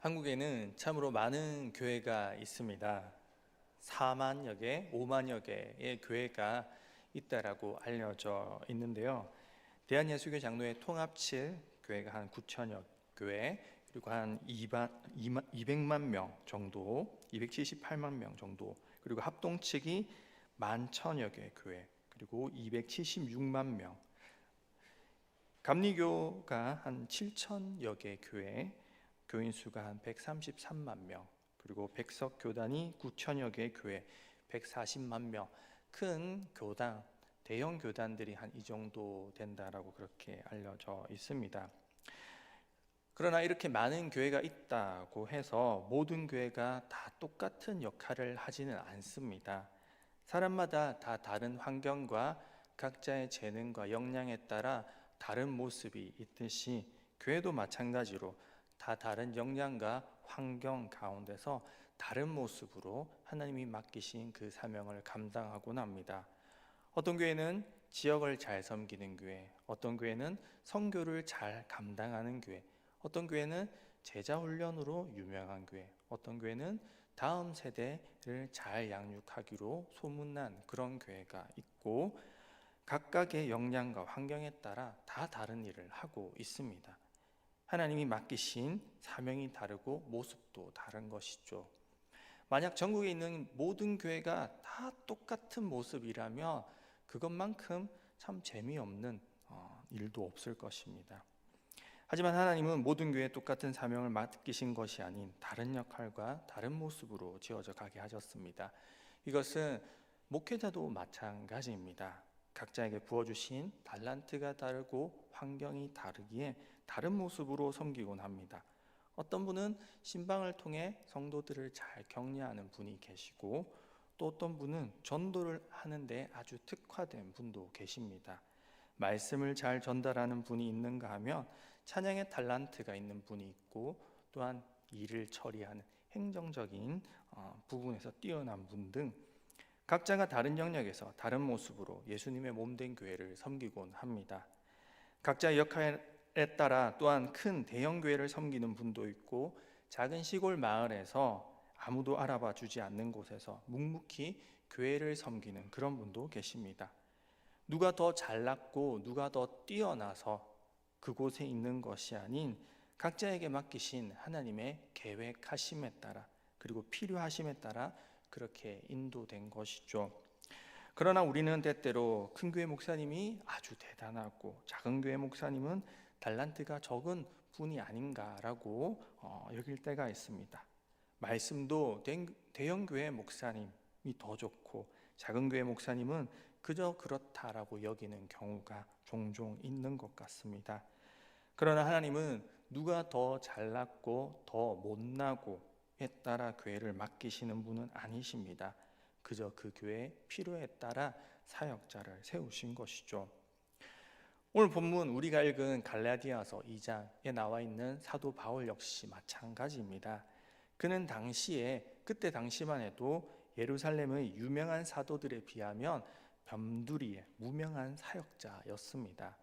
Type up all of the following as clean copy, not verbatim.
한국에는 참으로 많은 교회가 있습니다. 4만여 개, 5만여 개의 교회가 있다라고 알려져 있는데요. 대한예수교 장로회 통합칠 교회가 한 9천여 교회, 그리고 한 200만 명 정도, 278만 명 정도, 그리고 합동측이 11,000여 개 교회, 그리고 276만 명, 감리교가 한 7천여 개 교회, 교인 수가 한 133만 명, 그리고 백석교단이 9천여 개 교회, 140만 명, 큰 교단, 대형 교단들이 한 이 정도 된다라고 그렇게 알려져 있습니다. 그러나 이렇게 많은 교회가 있다고 해서 모든 교회가 다 똑같은 역할을 하지는 않습니다. 사람마다 다 다른 환경과 각자의 재능과 역량에 따라 다른 모습이 있듯이 교회도 마찬가지로 다 다른 역량과 환경 가운데서 다른 모습으로 하나님이 맡기신 그 사명을 감당하곤 합니다. 어떤 교회는 지역을 잘 섬기는 교회, 어떤 교회는 선교를 잘 감당하는 교회, 어떤 교회는 제자 훈련으로 유명한 교회, 어떤 교회는 다음 세대를 잘 양육하기로 소문난 그런 교회가 있고, 각각의 역량과 환경에 따라 다 다른 일을 하고 있습니다. 하나님이 맡기신 사명이 다르고 모습도 다른 것이죠. 만약 전국에 있는 모든 교회가 다 똑같은 모습이라면 그것만큼 참 재미없는 일도 없을 것입니다. 하지만 하나님은 모든 교회에 똑같은 사명을 맡기신 것이 아닌 다른 역할과 다른 모습으로 지어져 가게 하셨습니다. 이것은 목회자도 마찬가지입니다. 각자에게 부어주신 달란트가 다르고 환경이 다르기에 다른 모습으로 섬기곤 합니다. 어떤 분은 신방을 통해 성도들을 잘 격려하는 분이 계시고, 또 어떤 분은 전도를 하는데 아주 특화된 분도 계십니다. 말씀을 잘 전달하는 분이 있는가 하면 찬양의 달란트가 있는 분이 있고, 또한 일을 처리하는 행정적인 부분에서 뛰어난 분 등 각자가 다른 영역에서 다른 모습으로 예수님의 몸된 교회를 섬기곤 합니다. 각자의 역할에 따라 또한 큰 대형 교회를 섬기는 분도 있고, 작은 시골 마을에서 아무도 알아봐 주지 않는 곳에서 묵묵히 교회를 섬기는 그런 분도 계십니다. 누가 더 잘났고 누가 더 뛰어나서 그곳에 있는 것이 아닌 각자에게 맡기신 하나님의 계획하심에 따라, 그리고 필요하심에 따라 그렇게 인도된 것이죠. 그러나 우리는 때때로 큰 교회 목사님이 아주 대단하고 작은 교회 목사님은 달란트가 적은 분이 아닌가라고 여길 때가 있습니다. 말씀도 대형 교회 목사님이 더 좋고 작은 교회 목사님은 그저 그렇다라고 여기는 경우가 종종 있는 것 같습니다. 그러나 하나님은 누가 더 잘났고 더 못나고에 따라 교회를 맡기시는 분은 아니십니다. 그저 그 교회의 필요에 따라 사역자를 세우신 것이죠. 오늘 본문 우리가 읽은 갈라디아서 2장에 나와 있는 사도 바울 역시 마찬가지입니다. 그는 그때 당시만 해도 예루살렘의 유명한 사도들에 비하면 변두리의 무명한 사역자였습니다.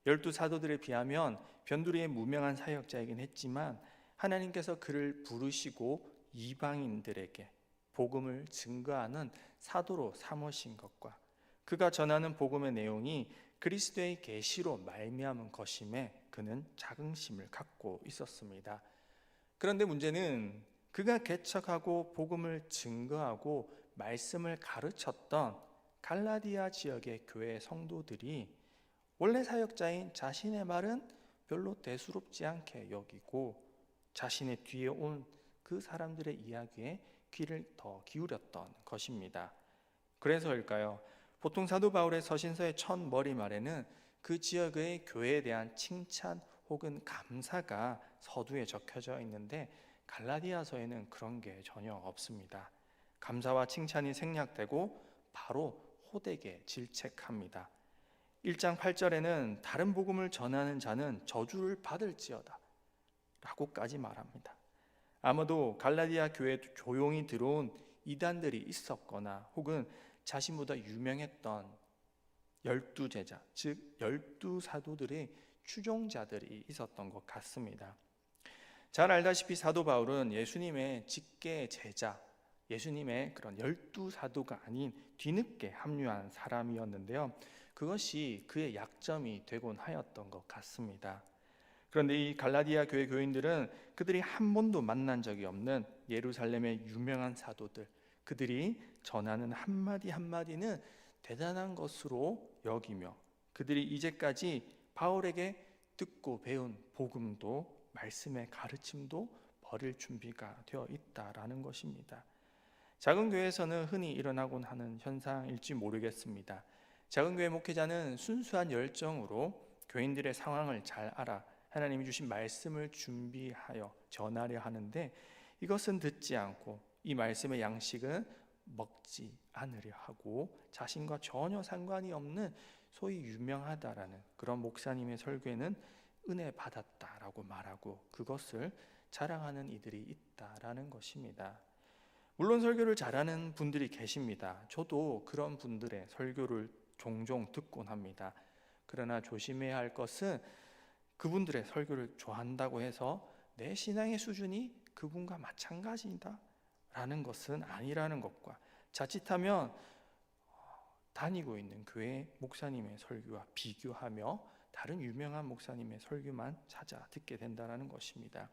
12사도들에 비하면 변두리의 무명한 사역자이긴 했지만 하나님께서 그를 부르시고 이방인들에게 복음을 증거하는 사도로 삼으신 것과 그가 전하는 복음의 내용이 그리스도의 계시로 말미암은 것임에 그는 자긍심을 갖고 있었습니다. 그런데 문제는 그가 개척하고 복음을 증거하고 말씀을 가르쳤던 갈라디아 지역의 교회 성도들이 원래 사역자인 자신의 말은 별로 대수롭지 않게 여기고 자신의 뒤에 온 그 사람들의 이야기에 귀를 더 기울였던 것입니다. 그래서일까요? 보통 사도 바울의 서신서의 첫 머리말에는 그 지역의 교회에 대한 칭찬 혹은 감사가 서두에 적혀져 있는데 갈라디아서에는 그런 게 전혀 없습니다. 감사와 칭찬이 생략되고 바로 호되게 질책합니다. 1장 8절에는 다른 복음을 전하는 자는 저주를 받을지어다 라고까지 말합니다. 아마도 갈라디아 교회에 조용히 들어온 이단들이 있었거나 혹은 자신보다 유명했던 12제자, 즉 12사도들의 추종자들이 있었던 것 같습니다. 잘 알다시피 사도 바울은 예수님의 직계 제자, 예수님의 그런 12사도가 아닌 뒤늦게 합류한 사람이었는데요. 그것이 그의 약점이 되곤 하였던 것 같습니다. 그런데 이 갈라디아 교회 교인들은 그들이 한 번도 만난 적이 없는 예루살렘의 유명한 사도들, 그들이 전하는 한마디 한마디는 대단한 것으로 여기며 그들이 이제까지 바울에게 듣고 배운 복음도 말씀의 가르침도 버릴 준비가 되어 있다라는 것입니다. 작은 교회에서는 흔히 일어나곤 하는 현상일지 모르겠습니다. 작은 교회 목회자는 순수한 열정으로 교인들의 상황을 잘 알아 하나님이 주신 말씀을 준비하여 전하려 하는데, 이것은 듣지 않고 이 말씀의 양식은 먹지 않으려 하고 자신과 전혀 상관이 없는 소위 유명하다라는 그런 목사님의 설교에는 은혜 받았다라고 말하고 그것을 자랑하는 이들이 있다라는 것입니다. 물론 설교를 잘하는 분들이 계십니다. 저도 그런 분들의 설교를 종종 듣곤 합니다. 그러나 조심해야 할 것은 그분들의 설교를 좋아한다고 해서 내 신앙의 수준이 그분과 마찬가지다 라는 것은 아니라는 것과, 자칫하면 다니고 있는 교회 목사님의 설교와 비교하며 다른 유명한 목사님의 설교만 찾아 듣게 된다는 것입니다.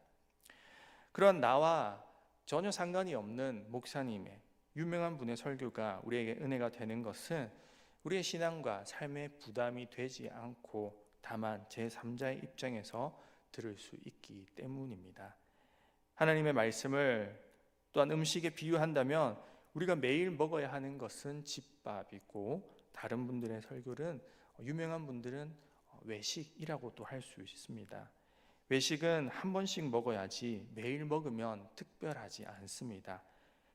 그런 나와 전혀 상관이 없는 목사님의 유명한 분의 설교가 우리에게 은혜가 되는 것은 우리의 신앙과 삶의 부담이 되지 않고 다만 제3자의 입장에서 들을 수 있기 때문입니다. 하나님의 말씀을 또한 음식에 비유한다면 우리가 매일 먹어야 하는 것은 집밥이고, 다른 분들의 설교는 유명한 분들은 외식이라고도 할 수 있습니다. 외식은 한 번씩 먹어야지 매일 먹으면 특별하지 않습니다.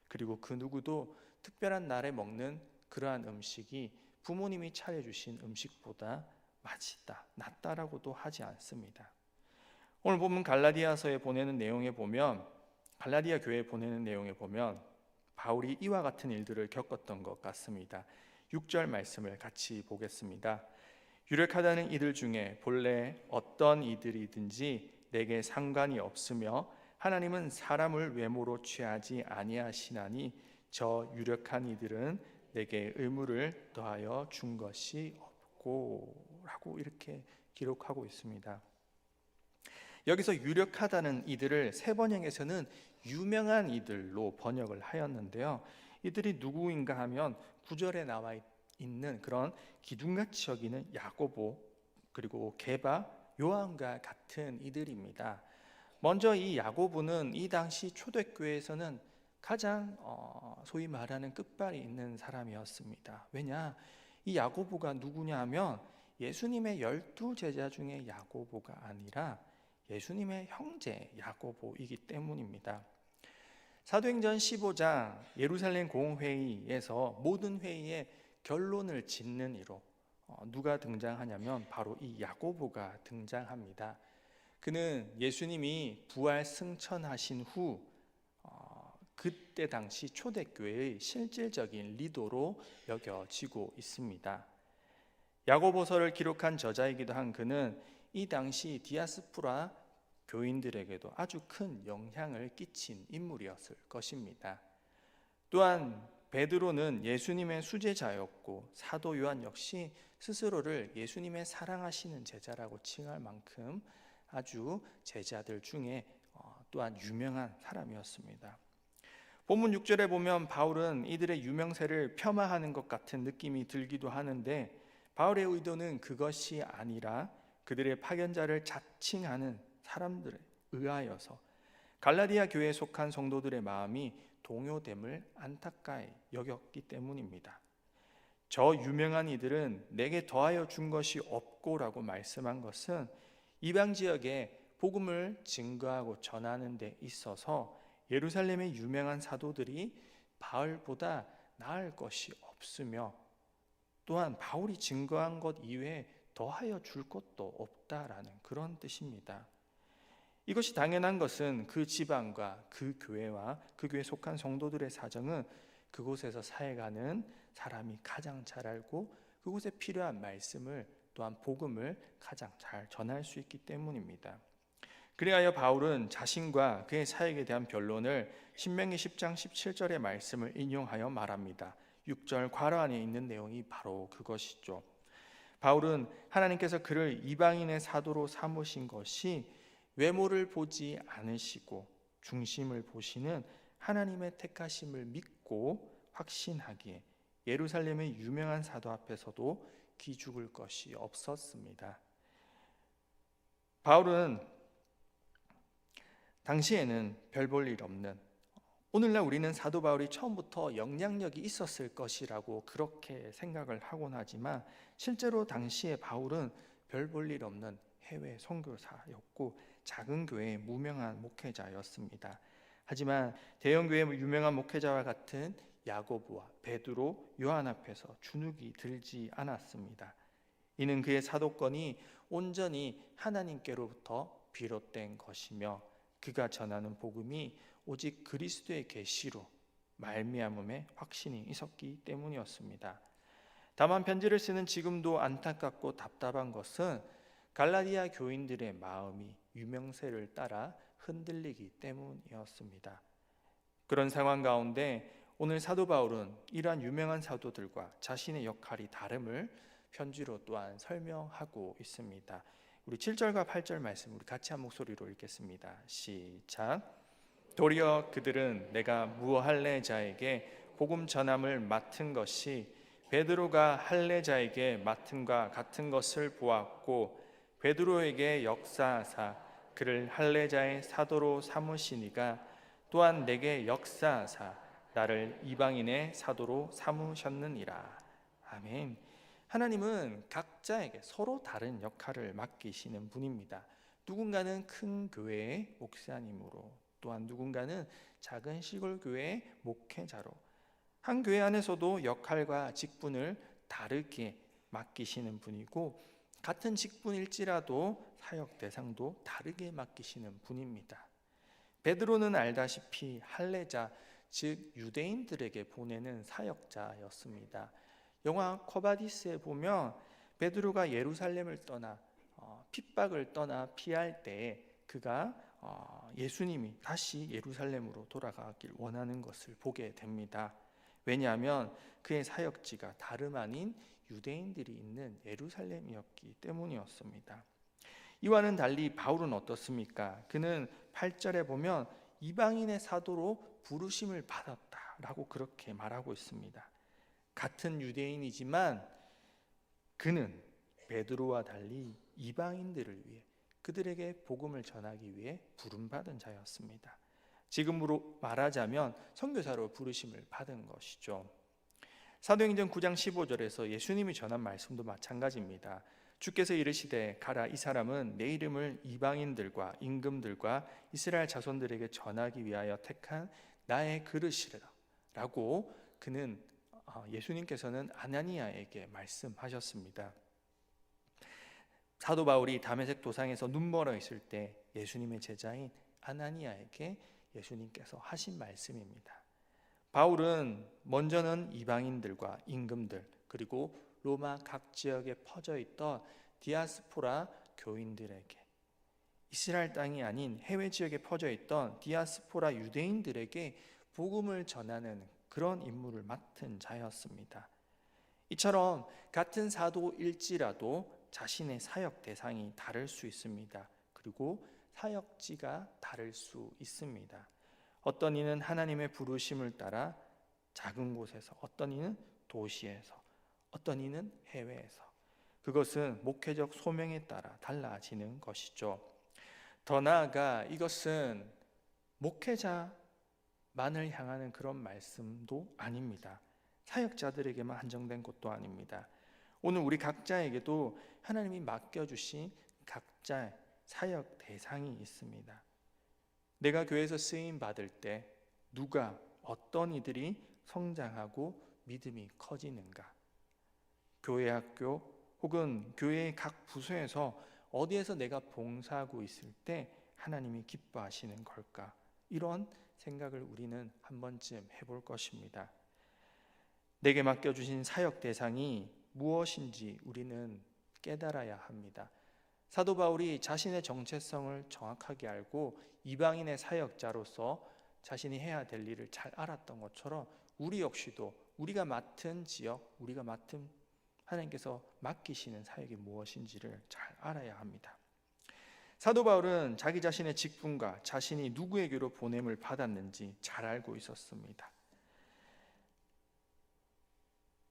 그리고 그 누구도 특별한 날에 먹는 그러한 음식이 부모님이 차려주신 음식보다 맛있다, 낫다라고도 하지 않습니다. 오늘 보면 갈라디아 교회에 보내는 내용에 보면 바울이 이와 같은 일들을 겪었던 것 같습니다. 6절 말씀을 같이 보겠습니다. 유력하다는 이들 중에 본래 어떤 이들이든지 내게 상관이 없으며 하나님은 사람을 외모로 취하지 아니하시나니 저 유력한 이들은 내게 의무를 더하여 준 것이 없고 라고 이렇게 기록하고 있습니다. 여기서 유력하다는 이들을 세번역에서는 유명한 이들로 번역을 하였는데요. 이들이 누구인가 하면 9절에 나와 있는 그런 기둥같이 여기는 야고보, 그리고 게바, 요한과 같은 이들입니다. 먼저 이 야고보는 이 당시 초대교회에서는 가장 소위 말하는 끝발이 있는 사람이었습니다. 왜냐? 이 야고보가 누구냐 하면 예수님의 12제자 중에 야고보가 아니라 예수님의 형제 야고보이기 때문입니다. 사도행전 15장 예루살렘 공회의에서 모든 회의의 결론을 짓는 이로 누가 등장하냐면 바로 이 야고보가 등장합니다. 그는 예수님이 부활 승천하신 후 그때 당시 초대교회의 실질적인 리더로 여겨지고 있습니다. 야고보서를 기록한 저자이기도 한 그는 이 당시 디아스포라 교인들에게도 아주 큰 영향을 끼친 인물이었을 것입니다. 또한 베드로는 예수님의 수제자였고, 사도 요한 역시 스스로를 예수님의 사랑하시는 제자라고 칭할 만큼 아주 제자들 중에 또한 유명한 사람이었습니다. 본문 6절에 보면 바울은 이들의 유명세를 폄하하는 것 같은 느낌이 들기도 하는데, 바울의 의도는 그것이 아니라 그들의 파견자를 자칭하는 사람들에 의하여서 갈라디아 교회에 속한 성도들의 마음이 동요됨을 안타까이 여겼기 때문입니다. 저 유명한 이들은 내게 더하여 준 것이 없고라고 말씀한 것은 이방 지역에 복음을 증거하고 전하는 데 있어서 예루살렘의 유명한 사도들이 바울보다 나을 것이 없으며, 또한 바울이 증거한 것 이외에 더하여 줄 것도 없다라는 그런 뜻입니다. 이것이 당연한 것은 그 지방과 그 교회와 그 교회에 속한 성도들의 사정은 그곳에서 살아가는 사람이 가장 잘 알고 그곳에 필요한 말씀을 또한 복음을 가장 잘 전할 수 있기 때문입니다. 그리하여 바울은 자신과 그의 사역에 대한 변론을 신명기 10장 17절의 말씀을 인용하여 말합니다. 6절 괄호 안에 있는 내용이 바로 그것이죠. 바울은 하나님께서 그를 이방인의 사도로 삼으신 것이 외모를 보지 않으시고 중심을 보시는 하나님의 택하심을 믿고 확신하기에 예루살렘의 유명한 사도 앞에서도 기죽을 것이 없었습니다. 바울은 당시에는 별 볼 일 없는, 오늘날 우리는 사도 바울이 처음부터 영향력이 있었을 것이라고 그렇게 생각을 하곤 하지만 실제로 당시에 바울은 별 볼 일 없는 해외 선교사였고 작은 교회의 무명한 목회자였습니다. 하지만 대형 교회의 유명한 목회자와 같은 야고보와 베드로, 요한 앞에서 주눅이 들지 않았습니다. 이는 그의 사도권이 온전히 하나님께로부터 비롯된 것이며 그가 전하는 복음이 오직 그리스도의 계시로 말미암음에 확신이 있었기 때문이었습니다. 다만 편지를 쓰는 지금도 안타깝고 답답한 것은 갈라디아 교인들의 마음이 유명세를 따라 흔들리기 때문이었습니다. 그런 상황 가운데 오늘 사도 바울은 이러한 유명한 사도들과 자신의 역할이 다름을 편지로 또한 설명하고 있습니다. 우리 7절과 8절 말씀 우리 같이 한 목소리로 읽겠습니다. 시작. 도리어 그들은 내가 무할례자에게 복음 전함을 맡은 것이 베드로가 할례자에게 맡음과 같은 것을 보았고 베드로에게 역사하사 그를 할례자의 사도로 삼으시니가 또한 내게 역사하사 나를 이방인의 사도로 삼으셨느니라. 아멘. 하나님은 각자에게 서로 다른 역할을 맡기시는 분입니다. 누군가는 큰 교회의 목사님으로, 또한 누군가는 작은 시골 교회의 목회자로, 한 교회 안에서도 역할과 직분을 다르게 맡기시는 분이고 같은 직분일지라도 사역 대상도 다르게 맡기시는 분입니다. 베드로는 알다시피 할례자, 즉 유대인들에게 보내는 사역자였습니다. 영화 코바디스에 보면 베드로가 예루살렘을 떠나 핍박을 떠나 피할 때 그가 예수님이 다시 예루살렘으로 돌아가길 원하는 것을 보게 됩니다. 왜냐하면 그의 사역지가 다름 아닌 유대인들이 있는 예루살렘이었기 때문이었습니다. 이와는 달리 바울은 어떻습니까? 그는 8절에 보면 이방인의 사도로 부르심을 받았다라고 그렇게 말하고 있습니다. 같은 유대인이지만 그는 베드로와 달리 이방인들을 위해 그들에게 복음을 전하기 위해 부름받은 자였습니다. 지금으로 말하자면 선교사로 부르심을 받은 것이죠. 사도행전 9장 15절에서 예수님이 전한 말씀도 마찬가지입니다. 주께서 이르시되 가라, 이 사람은 내 이름을 이방인들과 임금들과 이스라엘 자손들에게 전하기 위하여 택한 나의 그릇이라 라고 그는 예수님께서는 아나니아에게 말씀하셨습니다. 사도 바울이 다메섹 도상에서 눈멀어 있을 때 예수님의 제자인 아나니아에게 예수님께서 하신 말씀입니다. 바울은 먼저는 이방인들과 임금들 그리고 로마 각 지역에 퍼져 있던 디아스포라 교인들에게, 이스라엘 땅이 아닌 해외 지역에 퍼져 있던 디아스포라 유대인들에게 복음을 전하는 그런 임무를 맡은 자였습니다. 이처럼 같은 사도일지라도 자신의 사역 대상이 다를 수 있습니다. 그리고 사역지가 다를 수 있습니다. 어떤 이는 하나님의 부르심을 따라 작은 곳에서, 어떤 이는 도시에서, 어떤 이는 해외에서, 그것은 목회적 소명에 따라 달라지는 것이죠. 더 나아가 이것은 목회자만을 향하는 그런 말씀도 아닙니다. 사역자들에게만 한정된 것도 아닙니다. 오늘 우리 각자에게도 하나님이 맡겨주신 각자의 사역 대상이 있습니다. 내가 교회에서 쓰임 받을 때 누가, 어떤 이들이 성장하고 믿음이 커지는가? 교회 학교 혹은 교회의 각 부서에서 어디에서 내가 봉사하고 있을 때 하나님이 기뻐하시는 걸까? 이런 생각을 우리는 한 번쯤 해볼 것입니다. 내게 맡겨주신 사역 대상이 무엇인지 우리는 깨달아야 합니다. 사도 바울이 자신의 정체성을 정확하게 알고 이방인의 사역자로서 자신이 해야 될 일을 잘 알았던 것처럼 우리 역시도 우리가 맡은 지역, 우리가 맡은 하나님께서 맡기시는 사역이 무엇인지를 잘 알아야 합니다. 사도 바울은 자기 자신의 직분과 자신이 누구에게로 보냄을 받았는지 잘 알고 있었습니다.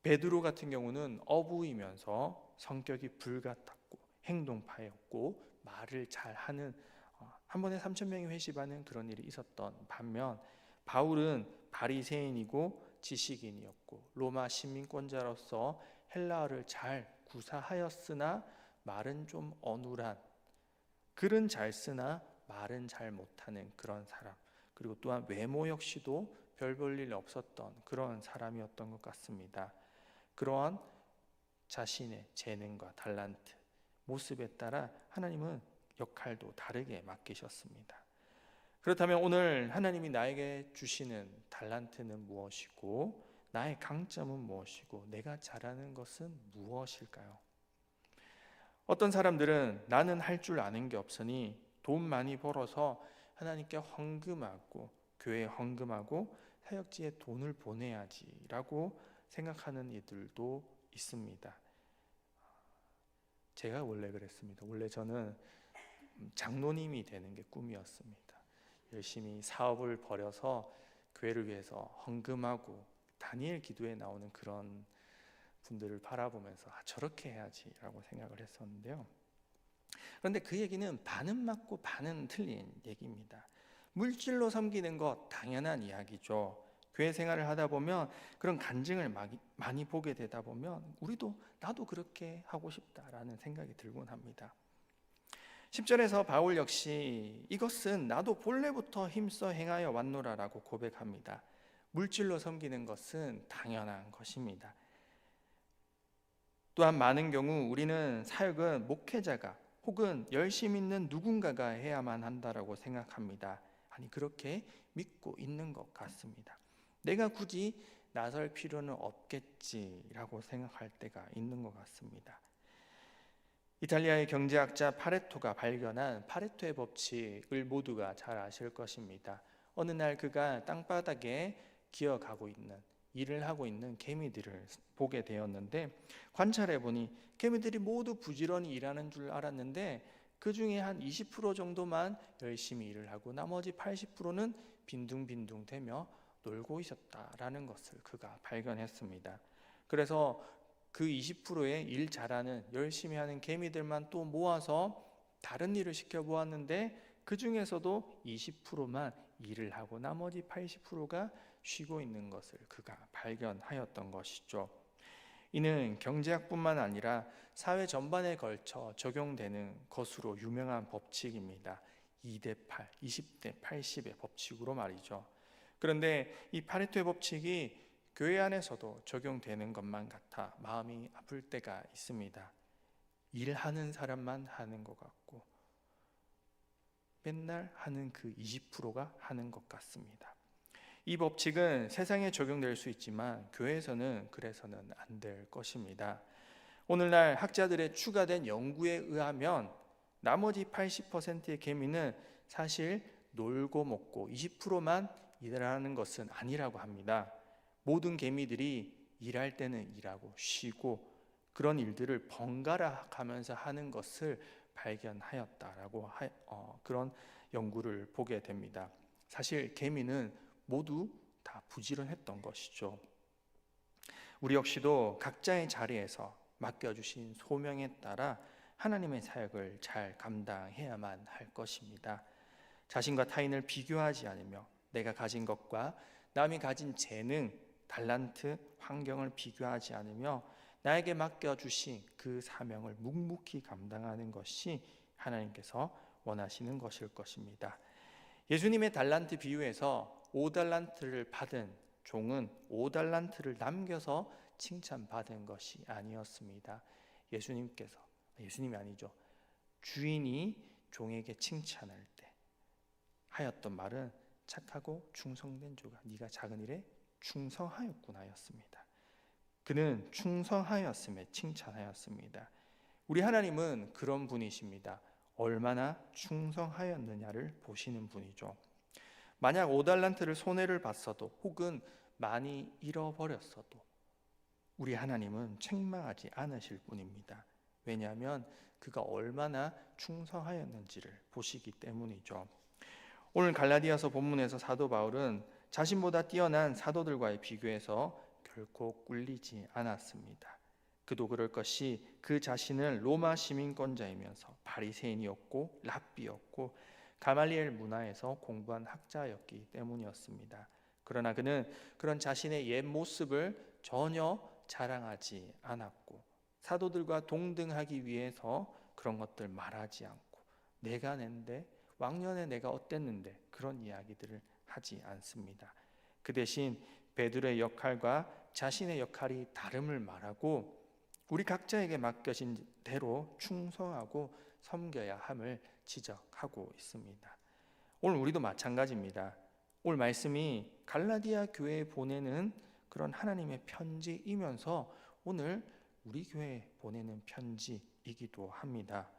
베드로 같은 경우는 어부이면서 성격이 불같았고 행동파였고 말을 잘하는 한 번에 3,000명이 회심하는 그런 일이 있었던 반면 바울은 바리새인이고 지식인이었고 로마 시민권자로서 헬라어를 잘 구사하였으나 말은 좀 어눌한, 글은 잘 쓰나 말은 잘 못하는 그런 사람, 그리고 또한 외모 역시도 별 볼 일 없었던 그런 사람이었던 것 같습니다. 그러한 자신의 재능과 달란트, 모습에 따라 하나님은 역할도 다르게 맡기셨습니다. 그렇다면 오늘 하나님이 나에게 주시는 달란트는 무엇이고 나의 강점은 무엇이고 내가 잘하는 것은 무엇일까요? 어떤 사람들은 나는 할 줄 아는 게 없으니 돈 많이 벌어서 하나님께 헌금하고 교회에 헌금하고 사역지에 돈을 보내야지라고 생각하는 이들도 있습니다. 제가 원래 그랬습니다. 원래 저는 장로님이 되는 게 꿈이었습니다. 열심히 사업을 벌여서 교회를 위해서 헌금하고 다니엘 기도에 나오는 그런 분들을 바라보면서 저렇게 해야지라고 생각을 했었는데요. 그런데 그 얘기는 반은 맞고 반은 틀린 얘기입니다. 물질로 섬기는 것 당연한 이야기죠. 교회 생활을 하다 보면 그런 간증을 많이 보게 되다 보면 나도 그렇게 하고 싶다라는 생각이 들곤 합니다. 10절에서 바울 역시 이것은 나도 본래부터 힘써 행하여 왔노라라고 고백합니다. 물질로 섬기는 것은 당연한 것입니다. 또한 많은 경우 우리는 사역은 목회자가 혹은 열심 있는 누군가가 해야만 한다라고 생각합니다. 아니, 그렇게 믿고 있는 것 같습니다. 내가 굳이 나설 필요는 없겠지라고 생각할 때가 있는 것 같습니다. 이탈리아의 경제학자 파레토가 발견한 파레토의 법칙을 모두가 잘 아실 것입니다. 어느 날 그가 땅바닥에 기어가고 있는, 일을 하고 있는 개미들을 보게 되었는데 관찰해 보니 개미들이 모두 부지런히 일하는 줄 알았는데 그 중에 한 20% 정도만 열심히 일을 하고 나머지 80%는 빈둥빈둥 대며 놀고 있었다라는 것을 그가 발견했습니다. 그래서 그 20%의 일 잘하는 열심히 하는 개미들만 또 모아서 다른 일을 시켜보았는데 그 중에서도 20%만 일을 하고 나머지 80%가 쉬고 있는 것을 그가 발견하였던 것이죠. 이는 경제학뿐만 아니라 사회 전반에 걸쳐 적용되는 것으로 유명한 법칙입니다. 2대8, 20대 80의 법칙으로 말이죠. 그런데 이 파레토의 법칙이 교회 안에서도 적용되는 것만 같아 마음이 아플 때가 있습니다. 일하는 사람만 하는 것 같고 맨날 하는 그 20%가 하는 것 같습니다. 이 법칙은 세상에 적용될 수 있지만 교회에서는 그래서는 안 될 것입니다. 오늘날 학자들의 추가된 연구에 의하면 나머지 80%의 개미는 사실 놀고 먹고 20%만 일하는 것은 아니라고 합니다. 모든 개미들이 일할 때는 일하고 쉬고 그런 일들을 번갈아 가면서 하는 것을 발견하였다라고 그런 연구를 보게 됩니다. 사실 개미는 모두 다 부지런했던 것이죠. 우리 역시도 각자의 자리에서 맡겨주신 소명에 따라 하나님의 사역을 잘 감당해야만 할 것입니다. 자신과 타인을 비교하지 않으며 내가 가진 것과 남이 가진 재능, 달란트, 환경을 비교하지 않으며 나에게 맡겨주신 그 사명을 묵묵히 감당하는 것이 하나님께서 원하시는 것일 것입니다. 예수님의 달란트 비유에서 5달란트를 받은 종은 5달란트를 남겨서 칭찬받은 것이 아니었습니다. 예수님이 아니죠. 주인이 종에게 칭찬할 때 하였던 말은 착하고 충성된 종아, 네가 작은 일에 충성하였구나였습니다. 그는 충성하였음에 칭찬하였습니다. 우리 하나님은 그런 분이십니다. 얼마나 충성하였느냐를 보시는 분이죠. 만약 5달란트를 손해를 봤어도 혹은 많이 잃어버렸어도 우리 하나님은 책망하지 않으실 분입니다. 왜냐하면 그가 얼마나 충성하였는지를 보시기 때문이죠. 오늘 갈라디아서 본문에서 사도 바울은 자신보다 뛰어난 사도들과의 비교해서 결코 꿀리지 않았습니다. 그도 그럴 것이 그 자신을 로마 시민권자이면서 바리새인이었고 랍비였고 가말리엘 문화에서 공부한 학자였기 때문이었습니다. 그러나 그는 그런 자신의 옛 모습을 전혀 자랑하지 않았고 사도들과 동등하기 위해서 그런 것들 말하지 않고 내가 낸데 왕년에 내가 어땠는데 그런 이야기들을 하지 않습니다. 그 대신 베드로의 역할과 자신의 역할이 다름을 말하고 우리 각자에게 맡겨진 대로 충성하고 섬겨야 함을 지적하고 있습니다. 오늘 우리도 마찬가지입니다. 오늘 말씀이 갈라디아 교회에 보내는 그런 하나님의 편지이면서 오늘 우리 교회에 보내는 편지이기도 합니다.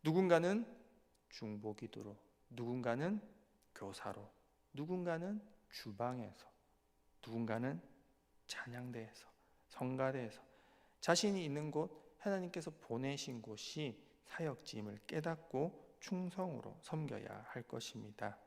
누군가는 중보기도로, 누군가는 교사로, 누군가는 주방에서, 누군가는 찬양대에서, 성가대에서 자신이 있는 곳, 하나님께서 보내신 곳이 사역지임을 깨닫고 충성으로 섬겨야 할 것입니다.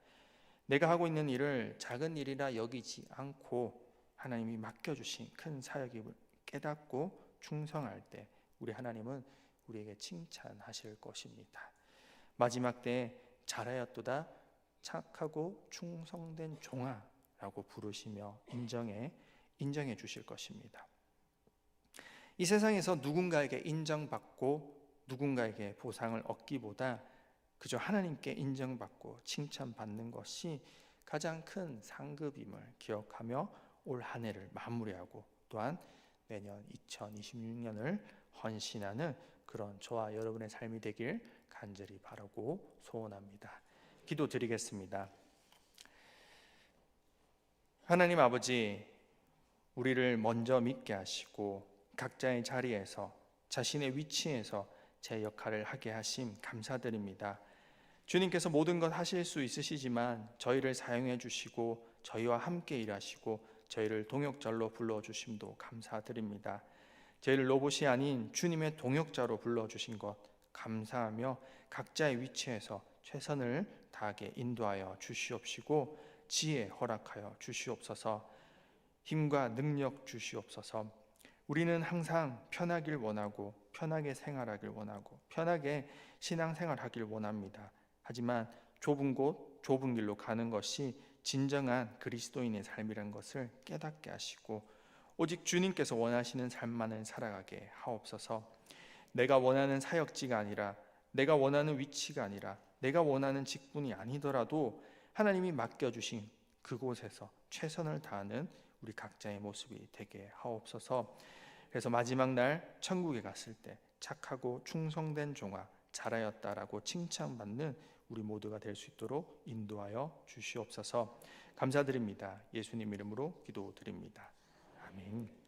내가 하고 있는 일을 작은 일이라 여기지 않고 하나님이 맡겨주신 큰 사역임을 깨닫고 충성할 때 우리 하나님은 우리에게 칭찬하실 것입니다. 마지막 때에 잘하였도다 착하고 충성된 종아라고 부르시며 인정해 주실 것입니다. 이 세상에서 누군가에게 인정받고 누군가에게 보상을 얻기보다 그저 하나님께 인정받고 칭찬받는 것이 가장 큰 상급임을 기억하며 올 한 해를 마무리하고 또한 내년 2026년을 헌신하는 그런 저와 여러분의 삶이 되길 간절히 바라고 소원합니다. 기도드리겠습니다. 하나님 아버지, 우리를 먼저 믿게 하시고 각자의 자리에서 자신의 위치에서 제 역할을 하게 하심 감사드립니다. 주님께서 모든 것 하실 수 있으시지만 저희를 사용해 주시고 저희와 함께 일하시고 저희를 동역자로 불러주심도 감사드립니다. 저희를 로봇이 아닌 주님의 동역자로 불러주신 것 감사하며 각자의 위치에서 최선을 다하게 인도하여 주시옵시고 지혜 허락하여 주시옵소서. 힘과 능력 주시옵소서. 우리는 항상 편하길 원하고 편하게 생활하길 원하고 편하게 신앙생활하길 원합니다. 하지만 좁은 곳, 좁은 길로 가는 것이 진정한 그리스도인의 삶이라는 것을 깨닫게 하시고 오직 주님께서 원하시는 삶만을 살아가게 하옵소서. 내가 원하는 사역지가 아니라 내가 원하는 위치가 아니라 내가 원하는 직분이 아니더라도 하나님이 맡겨주신 그곳에서 최선을 다하는 우리 각자의 모습이 되게 하옵소서. 그래서 마지막 날 천국에 갔을 때 착하고 충성된 종아 잘하였다라고 칭찬받는 우리 모두가 될 수 있도록 인도하여 주시옵소서. 감사드립니다. 예수님 이름으로 기도드립니다. 아멘.